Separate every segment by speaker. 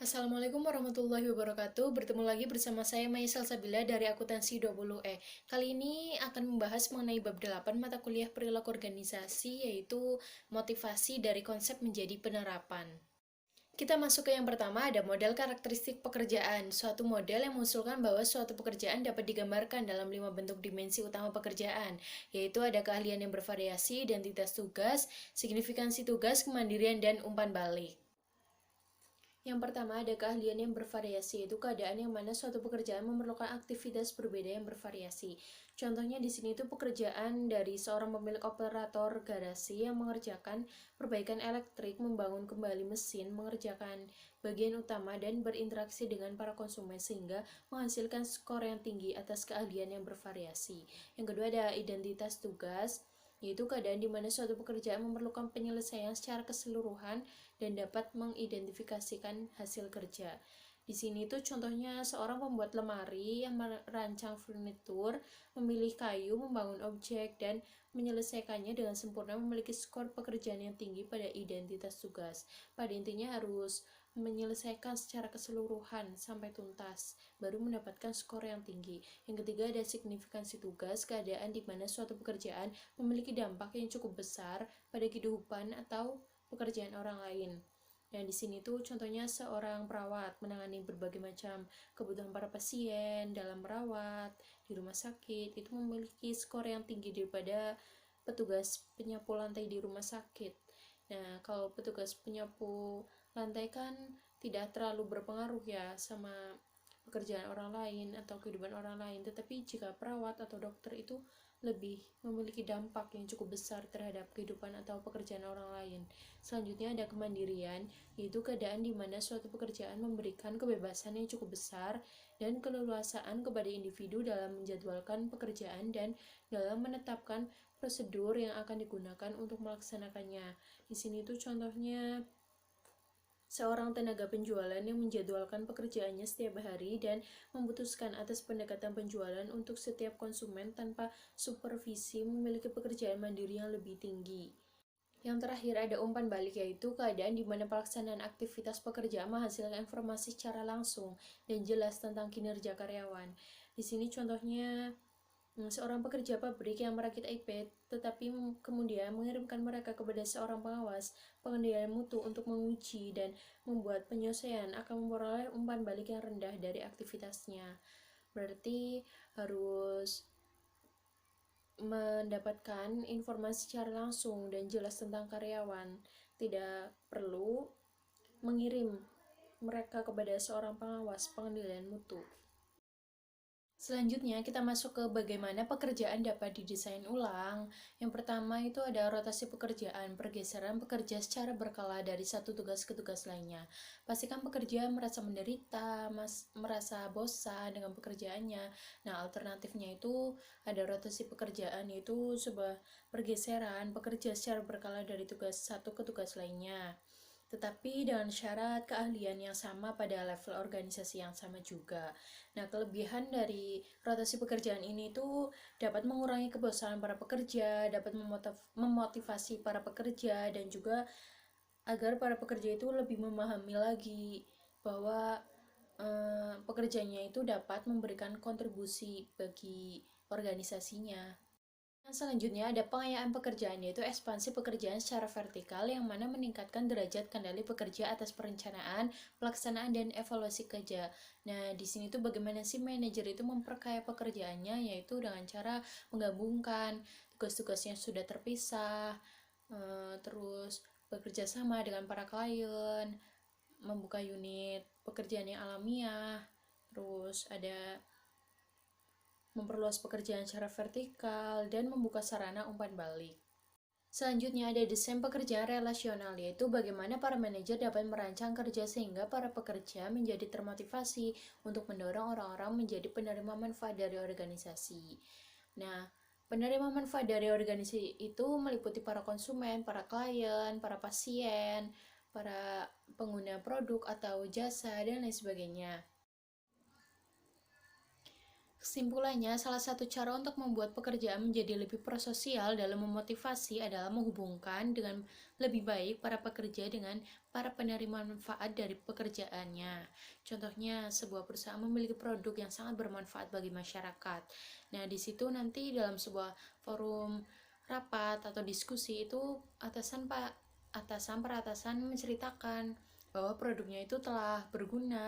Speaker 1: Assalamualaikum warahmatullahi wabarakatuh. Bertemu lagi bersama saya Maya Salsabila dari Akuntansi 20E. Kali ini akan membahas mengenai bab 8 mata kuliah perilaku organisasi, yaitu motivasi dari konsep menjadi penerapan. Kita masuk ke yang pertama, ada model karakteristik pekerjaan. Suatu model yang mengusulkan bahwa suatu pekerjaan dapat digambarkan dalam 5 bentuk dimensi utama pekerjaan, yaitu ada keahlian yang bervariasi, identitas tugas, signifikansi tugas, kemandirian, dan umpan balik. Yang pertama ada keahlian yang bervariasi, yaitu keadaan yang mana suatu pekerjaan memerlukan aktivitas berbeda yang bervariasi. Contohnya di sini itu pekerjaan dari seorang pemilik operator garasi yang mengerjakan perbaikan elektrik, membangun kembali mesin, mengerjakan bagian utama dan berinteraksi dengan para konsumen sehingga menghasilkan skor yang tinggi atas keahlian yang bervariasi. Yang kedua ada identitas tugas, yaitu keadaan di mana suatu pekerjaan memerlukan penyelesaian secara keseluruhan dan dapat mengidentifikasikan hasil kerja. Di sini tuh contohnya seorang pembuat lemari yang merancang furnitur, memilih kayu, membangun objek, dan menyelesaikannya dengan sempurna, memiliki skor pekerjaan yang tinggi pada identitas tugas. Pada intinya harus menyelesaikan secara keseluruhan sampai tuntas, baru mendapatkan skor yang tinggi. Yang ketiga ada signifikansi tugas, keadaan di mana suatu pekerjaan memiliki dampak yang cukup besar pada kehidupan atau pekerjaan orang lain. Nah, di sini tuh contohnya seorang perawat menangani berbagai macam kebutuhan para pasien dalam merawat di rumah sakit, itu memiliki skor yang tinggi daripada petugas penyapu lantai di rumah sakit. Nah, kalau petugas penyapu lantai kan tidak terlalu berpengaruh ya sama pekerjaan orang lain atau kehidupan orang lain, tetapi jika perawat atau dokter itu lebih memiliki dampak yang cukup besar terhadap kehidupan atau pekerjaan orang lain. Selanjutnya ada kemandirian, yaitu keadaan di mana suatu pekerjaan memberikan kebebasan yang cukup besar dan keleluasaan kepada individu dalam menjadwalkan pekerjaan dan dalam menetapkan prosedur yang akan digunakan untuk melaksanakannya. Di sini tuh contohnya seorang tenaga penjualan yang menjadwalkan pekerjaannya setiap hari dan memutuskan atas pendekatan penjualan untuk setiap konsumen tanpa supervisi, memiliki pekerjaan mandiri yang lebih tinggi. Yang terakhir ada umpan balik, yaitu keadaan di mana pelaksanaan aktivitas pekerjaan menghasilkan informasi secara langsung dan jelas tentang kinerja karyawan. Di sini contohnya seorang pekerja pabrik yang merakit iPad, tetapi kemudian mengirimkan mereka kepada seorang pengawas pengendalian mutu untuk menguji dan membuat penyesuaian, akan memperoleh umpan balik yang rendah dari aktivitasnya. Berarti harus mendapatkan informasi secara langsung dan jelas tentang karyawan. Tidak perlu mengirim mereka kepada seorang pengawas pengendalian mutu. Selanjutnya kita masuk ke bagaimana pekerjaan dapat didesain ulang. Yang pertama itu ada rotasi pekerjaan, pergeseran pekerja secara berkala dari satu tugas ke tugas lainnya. Pastikan pekerja merasa menderita, merasa bosan dengan pekerjaannya. Nah, alternatifnya itu ada rotasi pekerjaan, yaitu sebuah pergeseran pekerja secara berkala dari tugas satu ke tugas lainnya, tetapi dengan syarat keahlian yang sama pada level organisasi yang sama juga. Nah, kelebihan dari rotasi pekerjaan ini tuh dapat mengurangi kebosanan para pekerja, dapat memotivasi para pekerja, dan juga agar para pekerja itu lebih memahami lagi bahwa pekerjanya itu dapat memberikan kontribusi bagi organisasinya. Selanjutnya ada pengayaan pekerjaan, yaitu ekspansi pekerjaan secara vertikal yang mana meningkatkan derajat kendali pekerja atas perencanaan, pelaksanaan, dan evaluasi kerja. Nah, di sini tuh bagaimana sih manajer itu memperkaya pekerjaannya, yaitu dengan cara menggabungkan tugas-tugas yang sudah terpisah, terus bekerja sama dengan para klien, membuka unit pekerjaan yang alamiah, terus ada memperluas pekerjaan secara vertikal, dan membuka sarana umpan balik. Selanjutnya ada desain pekerjaan relasional, yaitu bagaimana para manajer dapat merancang kerja sehingga para pekerja menjadi termotivasi untuk mendorong orang-orang menjadi penerima manfaat dari organisasi. Nah, penerima manfaat dari organisasi itu meliputi para konsumen, para klien, para pasien, para pengguna produk atau jasa, dan lain sebagainya. Kesimpulannya, salah satu cara untuk membuat pekerjaan menjadi lebih prososial dalam memotivasi adalah menghubungkan dengan lebih baik para pekerja dengan para penerima manfaat dari pekerjaannya. Contohnya, sebuah perusahaan memiliki produk yang sangat bermanfaat bagi masyarakat. Nah, di situ nanti dalam sebuah forum rapat atau diskusi itu atasan menceritakan bahwa produknya itu telah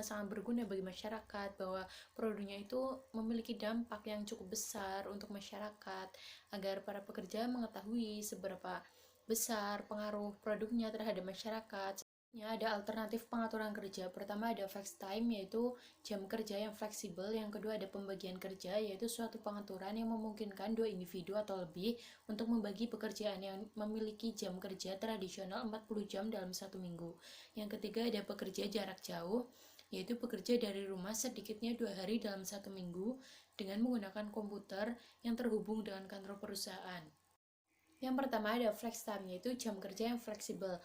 Speaker 1: sangat berguna bagi masyarakat, bahwa produknya itu memiliki dampak yang cukup besar untuk masyarakat, agar para pekerja mengetahui seberapa besar pengaruh produknya terhadap masyarakat. Ada alternatif pengaturan kerja. Pertama ada flex time, yaitu jam kerja yang fleksibel. Yang kedua ada pembagian kerja, yaitu suatu pengaturan yang memungkinkan dua individu atau lebih untuk membagi pekerjaan yang memiliki jam kerja tradisional 40 jam dalam satu minggu. Yang ketiga ada pekerja jarak jauh, yaitu bekerja dari rumah sedikitnya 2 hari dalam satu minggu dengan menggunakan komputer yang terhubung dengan kantor perusahaan. Yang pertama ada flex time, yaitu jam kerja yang fleksibel.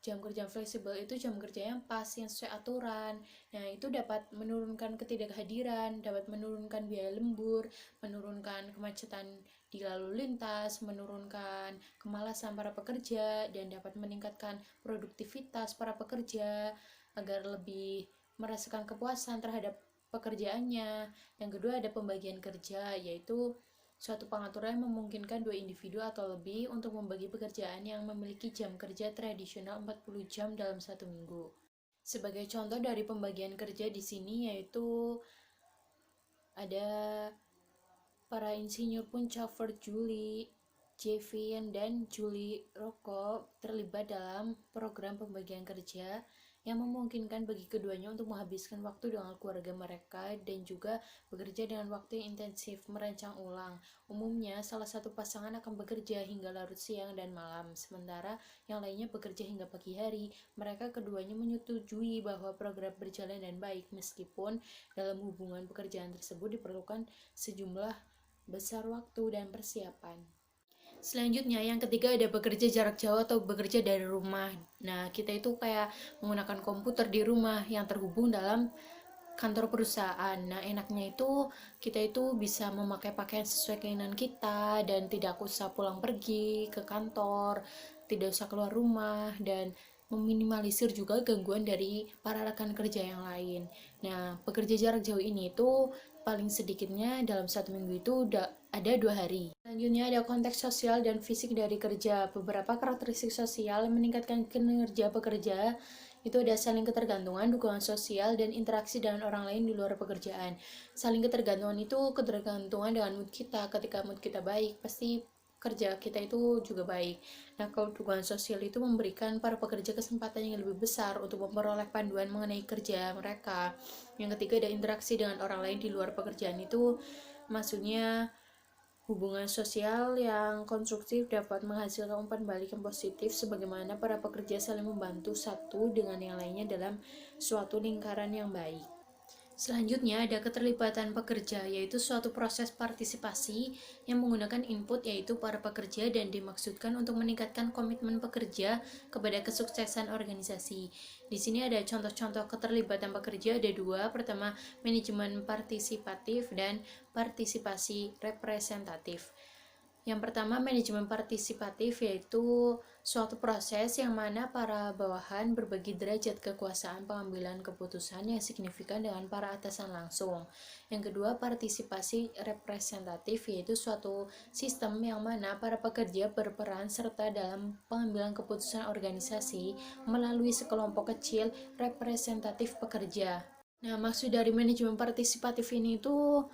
Speaker 1: Jam kerja fleksibel itu jam kerja yang pas, yang sesuai aturan. Nah, itu dapat menurunkan ketidakhadiran, dapat menurunkan biaya lembur, menurunkan kemacetan di lalu lintas, menurunkan kemalasan para pekerja, dan dapat meningkatkan produktivitas para pekerja agar lebih merasakan kepuasan terhadap pekerjaannya. Yang kedua ada pembagian kerja, yaitu suatu pengaturan yang memungkinkan dua individu atau lebih untuk membagi pekerjaan yang memiliki jam kerja tradisional 40 jam dalam satu minggu. Sebagai contoh dari pembagian kerja di sini yaitu ada para insinyur Puncafer Julie Jevin dan Julie Rocco terlibat dalam program pembagian kerja yang memungkinkan bagi keduanya untuk menghabiskan waktu dengan keluarga mereka dan juga bekerja dengan waktu yang intensif merancang ulang. Umumnya, salah satu pasangan akan bekerja hingga larut siang dan malam, sementara yang lainnya bekerja hingga pagi hari. Mereka keduanya menyetujui bahwa program berjalan dan baik, meskipun dalam hubungan pekerjaan tersebut diperlukan sejumlah besar waktu dan persiapan. Selanjutnya yang ketiga ada bekerja jarak jauh atau bekerja dari rumah. Nah, kita itu kayak menggunakan komputer di rumah yang terhubung dalam kantor perusahaan. Nah, enaknya itu kita itu bisa memakai pakaian sesuai keinginan kita dan tidak usah pulang pergi ke kantor, tidak usah keluar rumah, dan meminimalisir juga gangguan dari para rekan kerja yang lain. Nah, pekerja jarak jauh ini itu paling sedikitnya dalam satu minggu itu ada 2 hari. Selanjutnya ada konteks sosial dan fisik dari kerja. Beberapa karakteristik sosial yang meningkatkan kinerja pekerja itu ada saling ketergantungan, dukungan sosial, dan interaksi dengan orang lain di luar pekerjaan. Saling ketergantungan itu ketergantungan dengan mood kita. Ketika mood kita baik, pasti kerja kita itu juga baik. Nah, kalau dukungan sosial itu memberikan para pekerja kesempatan yang lebih besar untuk memperoleh panduan mengenai kerja mereka. Yang ketiga ada interaksi dengan orang lain di luar pekerjaan itu maksudnya hubungan sosial yang konstruktif dapat menghasilkan umpan balik yang positif sebagaimana para pekerja saling membantu satu dengan yang lainnya dalam suatu lingkaran yang baik. Selanjutnya ada keterlibatan pekerja, yaitu suatu proses partisipasi yang menggunakan input yaitu para pekerja dan dimaksudkan untuk meningkatkan komitmen pekerja kepada kesuksesan organisasi. Di sini ada contoh-contoh keterlibatan pekerja, ada dua. Pertama, manajemen partisipatif dan partisipasi representatif. Yang pertama, manajemen partisipatif, yaitu suatu proses yang mana para bawahan berbagi derajat kekuasaan pengambilan keputusan yang signifikan dengan para atasan langsung. Yang kedua, partisipasi representatif, yaitu suatu sistem yang mana para pekerja berperan serta dalam pengambilan keputusan organisasi melalui sekelompok kecil representatif pekerja. Nah, maksud dari manajemen partisipatif ini itu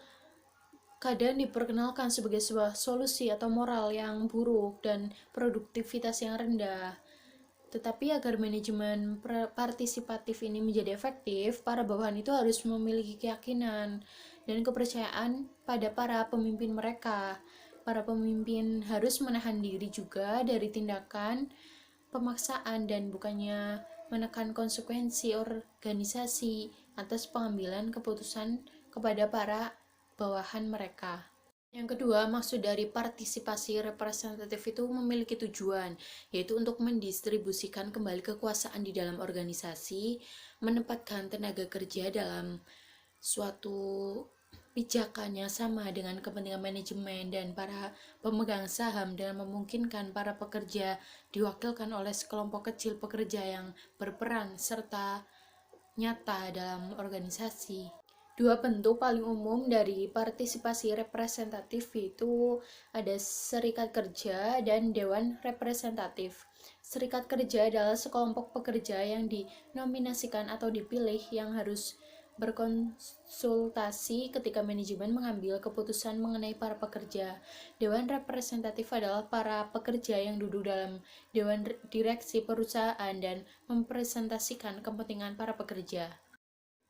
Speaker 1: kadang diperkenalkan sebagai sebuah solusi atau moral yang buruk dan produktivitas yang rendah. Tetapi agar manajemen partisipatif ini menjadi efektif, para bawahan itu harus memiliki keyakinan dan kepercayaan pada para pemimpin mereka. Para pemimpin harus menahan diri juga dari tindakan pemaksaan dan bukannya menekan konsekuensi organisasi atas pengambilan keputusan kepada para bawahan mereka. Yang kedua, maksud dari partisipasi representatif itu memiliki tujuan, yaitu untuk mendistribusikan kembali kekuasaan di dalam organisasi, menempatkan tenaga kerja dalam suatu kebijakannya sama dengan kepentingan manajemen dan para pemegang saham dengan memungkinkan para pekerja diwakilkan oleh sekelompok kecil pekerja yang berperan serta nyata dalam organisasi. Dua bentuk paling umum dari partisipasi representatif itu ada serikat kerja dan dewan representatif. Serikat kerja adalah sekelompok pekerja yang dinominasikan atau dipilih yang harus berkonsultasi ketika manajemen mengambil keputusan mengenai para pekerja. Dewan representatif adalah para pekerja yang duduk dalam dewan direksi perusahaan dan mempresentasikan kepentingan para pekerja.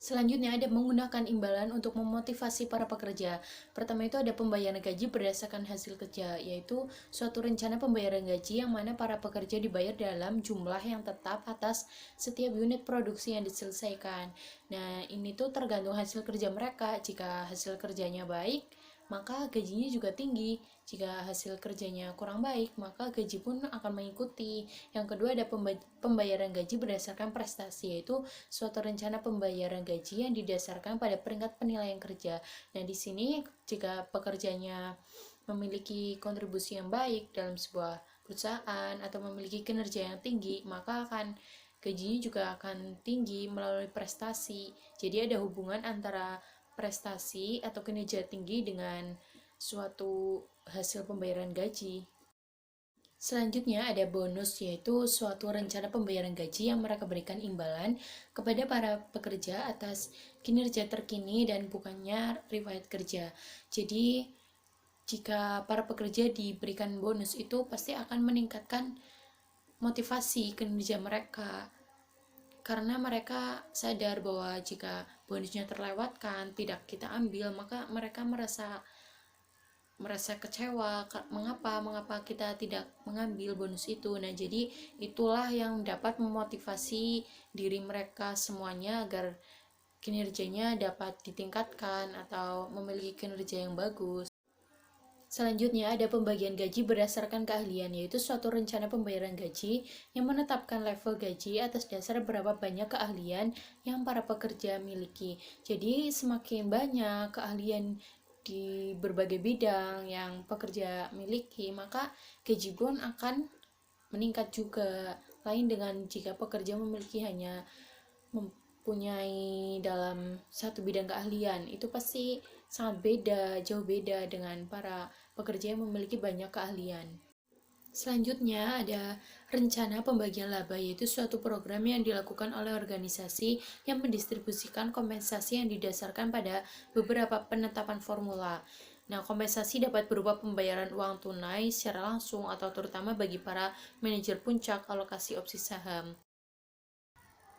Speaker 1: Selanjutnya ada menggunakan imbalan untuk memotivasi para pekerja. Pertama itu ada pembayaran gaji berdasarkan hasil kerja, yaitu suatu rencana pembayaran gaji yang mana para pekerja dibayar dalam jumlah yang tetap atas setiap unit produksi yang diselesaikan. Nah, ini tuh tergantung hasil kerja mereka. Jika hasil kerjanya baik, maka gajinya juga tinggi. Jika hasil kerjanya kurang baik, maka gaji pun akan mengikuti. Yang kedua ada pembayaran gaji berdasarkan prestasi, yaitu suatu rencana pembayaran gaji yang didasarkan pada peringkat penilaian kerja. Nah, di sini jika pekerjanya memiliki kontribusi yang baik dalam sebuah perusahaan atau memiliki kinerja yang tinggi, maka gajinya juga akan tinggi melalui prestasi. Jadi ada hubungan antara prestasi atau kinerja tinggi dengan suatu hasil pembayaran gaji. Selanjutnya ada bonus, yaitu suatu rencana pembayaran gaji yang mereka berikan imbalan kepada para pekerja atas kinerja terkini dan bukannya riwayat kerja. Jadi jika para pekerja diberikan bonus itu pasti akan meningkatkan motivasi kinerja mereka, karena mereka sadar bahwa jika bonusnya terlewatkan, tidak kita ambil, maka mereka merasa kecewa, mengapa kita tidak mengambil bonus itu. Nah, jadi itulah yang dapat memotivasi diri mereka semuanya agar kinerjanya dapat ditingkatkan atau memiliki kinerja yang bagus. Selanjutnya ada pembagian gaji berdasarkan keahlian, yaitu suatu rencana pembayaran gaji yang menetapkan level gaji atas dasar berapa banyak keahlian yang para pekerja miliki. Jadi semakin banyak keahlian di berbagai bidang yang pekerja miliki, maka gaji pun akan meningkat juga. Lain dengan jika pekerja memiliki hanya mempunyai dalam satu bidang keahlian, itu pasti sangat beda, jauh beda dengan para pekerja yang memiliki banyak keahlian. Selanjutnya ada rencana pembagian laba, yaitu suatu program yang dilakukan oleh organisasi yang mendistribusikan kompensasi yang didasarkan pada beberapa penetapan formula. Nah, kompensasi dapat berupa pembayaran uang tunai secara langsung atau terutama bagi para manajer puncak alokasi opsi saham.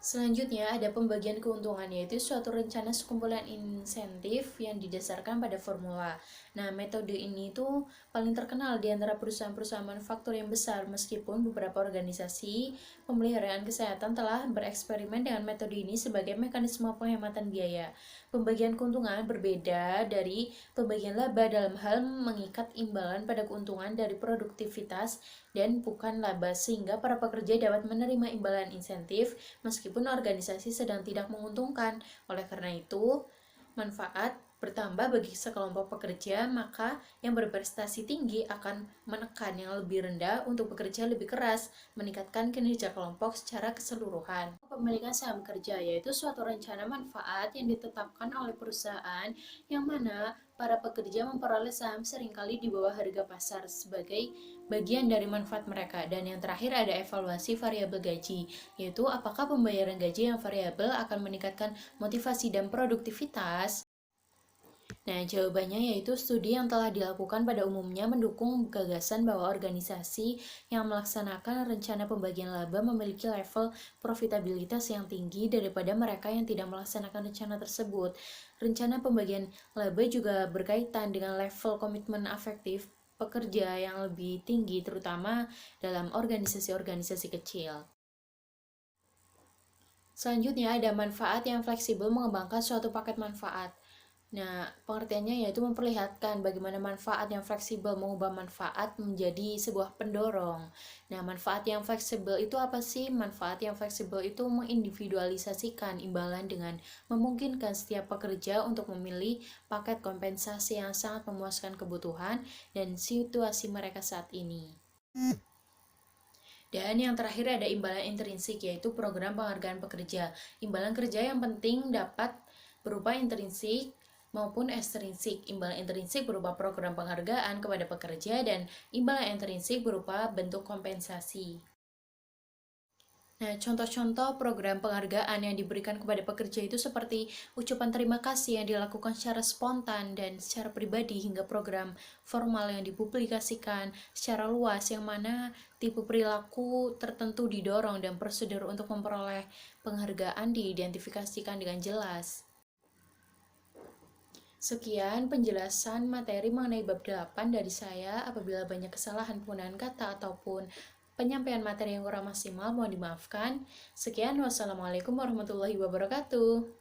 Speaker 1: Selanjutnya ada pembagian keuntungan, yaitu suatu rencana sekumpulan insentif yang didasarkan pada formula. Nah, metode ini tuh paling terkenal di antara perusahaan-perusahaan manufaktur yang besar, meskipun beberapa organisasi pemeliharaan kesehatan telah bereksperimen dengan metode ini sebagai mekanisme penghematan biaya. Pembagian keuntungan berbeda dari pembagian laba dalam hal mengikat imbalan pada keuntungan dari produktivitas dan bukan laba, sehingga para pekerja dapat menerima imbalan insentif meskipun organisasi sedang tidak menguntungkan. Oleh karena itu, manfaat bertambah bagi sekelompok pekerja, maka yang berprestasi tinggi akan menekan yang lebih rendah untuk bekerja lebih keras, meningkatkan kinerja kelompok secara keseluruhan. Pemilikan saham kerja, yaitu suatu rencana manfaat yang ditetapkan oleh perusahaan yang mana para pekerja memperoleh saham seringkali di bawah harga pasar sebagai bagian dari manfaat mereka. Dan yang terakhir ada evaluasi variabel gaji, yaitu apakah pembayaran gaji yang variabel akan meningkatkan motivasi dan produktivitas. Nah, jawabannya yaitu studi yang telah dilakukan pada umumnya mendukung gagasan bahwa organisasi yang melaksanakan rencana pembagian laba memiliki level profitabilitas yang tinggi daripada mereka yang tidak melaksanakan rencana tersebut. Rencana pembagian laba juga berkaitan dengan level komitmen afektif pekerja yang lebih tinggi, terutama dalam organisasi-organisasi kecil. Selanjutnya ada manfaat yang fleksibel mengembangkan suatu paket manfaat. Nah, pengertiannya yaitu memperlihatkan bagaimana manfaat yang fleksibel mengubah manfaat menjadi sebuah pendorong. Nah, manfaat yang fleksibel itu apa sih? Manfaat yang fleksibel itu mengindividualisasikan imbalan dengan memungkinkan setiap pekerja untuk memilih paket kompensasi yang sangat memuaskan kebutuhan dan situasi mereka saat ini. Dan yang terakhir ada imbalan intrinsik, yaitu program penghargaan pekerja. Imbalan kerja yang penting dapat berupa intrinsik maupun ekstrinsik. Imbalan intrinsik berupa program penghargaan kepada pekerja dan imbalan ekstrinsik berupa bentuk kompensasi. Nah, contoh-contoh program penghargaan yang diberikan kepada pekerja itu seperti ucapan terima kasih yang dilakukan secara spontan dan secara pribadi hingga program formal yang dipublikasikan secara luas yang mana tipe perilaku tertentu didorong dan prosedur untuk memperoleh penghargaan diidentifikasikan dengan jelas. Sekian penjelasan materi mengenai bab 8 dari saya. Apabila banyak kesalahan penggunaan kata ataupun penyampaian materi yang kurang maksimal, mohon dimaafkan. Sekian, wassalamualaikum warahmatullahi wabarakatuh.